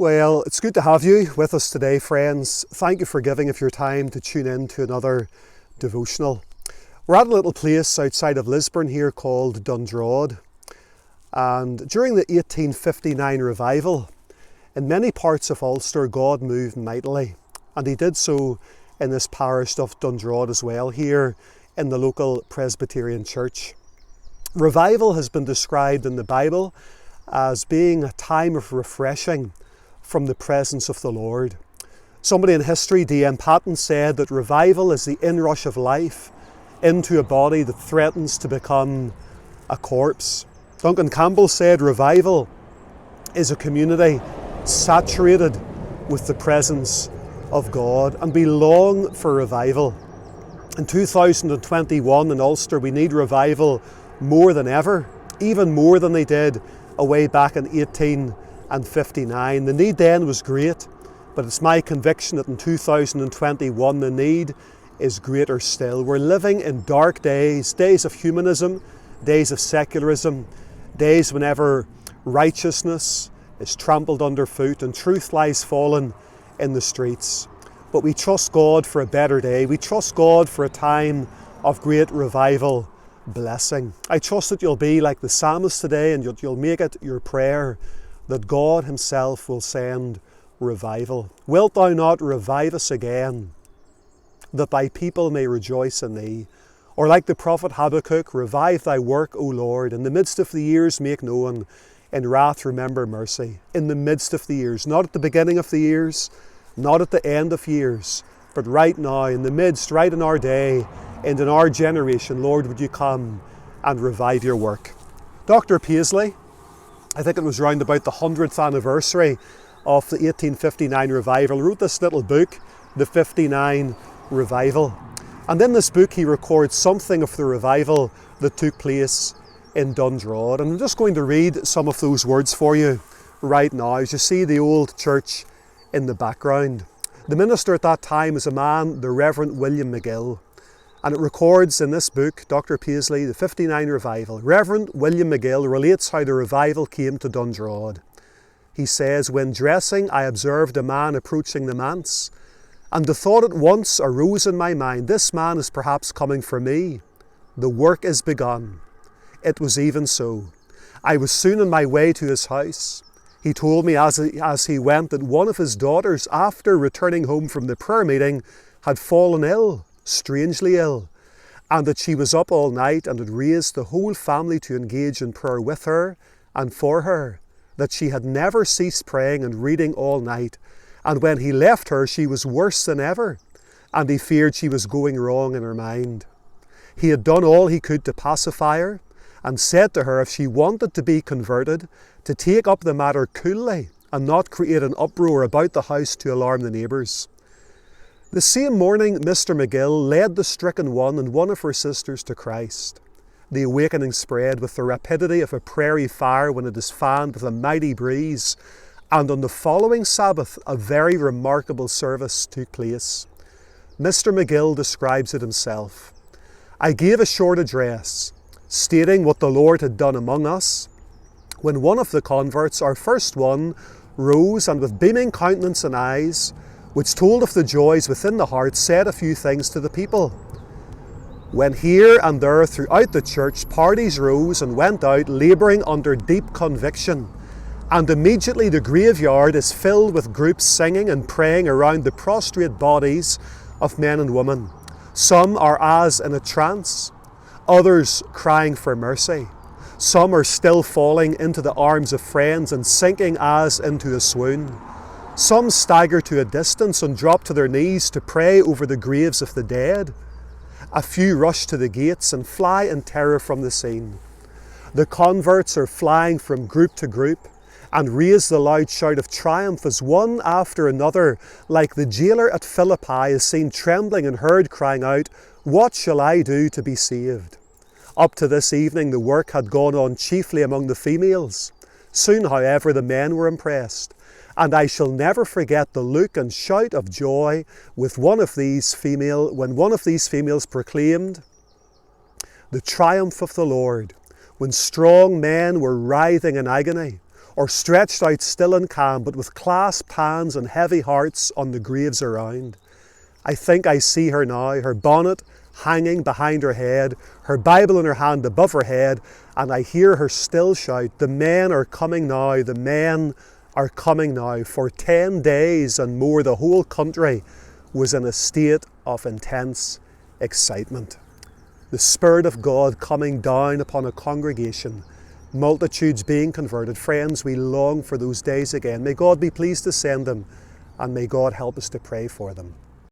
Well, it's good to have you with us today, friends. Thank you for giving of your time to tune in to another devotional. We're at a little place outside of Lisburn here called Dundrod. And during the 1859 revival, in many parts of Ulster, God moved mightily. And he did so in this parish of Dundrod as well, here in the local Presbyterian church. Revival has been described in the Bible as being a time of refreshing from the presence of the Lord. Somebody in history, D.M. Paton, said that revival is the inrush of life into a body that threatens to become a corpse. Duncan Campbell said revival is a community saturated with the presence of God, and we long for revival. In 2021 in Ulster, we need revival more than ever, even more than they did away back in 1859. The need then was great, but it's my conviction that in 2021 the need is greater still. We're living in dark days, days of humanism, days of secularism, days whenever righteousness is trampled underfoot and truth lies fallen in the streets. But we trust God for a better day. We trust God for a time of great revival blessing. I trust that you'll be like the psalmist today, and you'll make it your prayer that God himself will send revival. Wilt thou not revive us again, that thy people may rejoice in thee? Or like the prophet Habakkuk, revive thy work, O Lord. In the midst of the years make known, in wrath remember mercy. In the midst of the years, not at the beginning of the years, not at the end of years, but right now, in the midst, right in our day, and in our generation, Lord, would you come and revive your work? Dr. Paisley, I think it was round about the 100th anniversary of the 1859 revival, wrote this little book, The 59 Revival. And in this book he records something of the revival that took place in Dundrod. And I'm just going to read some of those words for you right now, as you see the old church in the background. The minister at that time was a man, the Reverend William McGill. And it records in this book, Dr. Paisley, the 59 Revival. Reverend William McGill relates how the revival came to Dundrod. He says, when dressing, I observed a man approaching the manse, and the thought at once arose in my mind, this man is perhaps coming for me. The work is begun. It was even so. I was soon on my way to his house. He told me as he went that one of his daughters, after returning home from the prayer meeting, had fallen ill, strangely ill, and that she was up all night and had raised the whole family to engage in prayer with her and for her, that she had never ceased praying and reading all night, and when he left her she was worse than ever, and he feared she was going wrong in her mind. He had done all he could to pacify her, and said to her if she wanted to be converted, to take up the matter coolly and not create an uproar about the house to alarm the neighbours. The same morning, Mr. McGill led the stricken one and one of her sisters to Christ. The awakening spread with the rapidity of a prairie fire when it is fanned with a mighty breeze, and on the following Sabbath, a very remarkable service took place. Mr. McGill describes it himself. I gave a short address, stating what the Lord had done among us, when one of the converts, our first one, rose and with beaming countenance and eyes, which told of the joys within the heart, said a few things to the people. When here and there throughout the church parties rose and went out, labouring under deep conviction, and immediately the graveyard is filled with groups singing and praying around the prostrate bodies of men and women. Some are as in a trance, others crying for mercy. Some are still falling into the arms of friends and sinking as into a swoon. Some stagger to a distance and drop to their knees to pray over the graves of the dead. A few rush to the gates and fly in terror from the scene. The converts are flying from group to group and raise the loud shout of triumph as one after another, like the jailer at Philippi, is seen trembling and heard crying out, "What shall I do to be saved?" Up to this evening the work had gone on chiefly among the females. Soon, however, the men were impressed, and I shall never forget the look and shout of joy with when one of these females proclaimed the triumph of the Lord, when strong men were writhing in agony, or stretched out still and calm, but with clasped hands and heavy hearts on the graves around. I think I see her now, her bonnet hanging behind her head, her Bible in her hand above her head, and I hear her still shout, "The men are coming now, the men are coming now." For 10 days and more, the whole country was in a state of intense excitement. The Spirit of God coming down upon a congregation, multitudes being converted. Friends, we long for those days again. May God be pleased to send them, and may God help us to pray for them.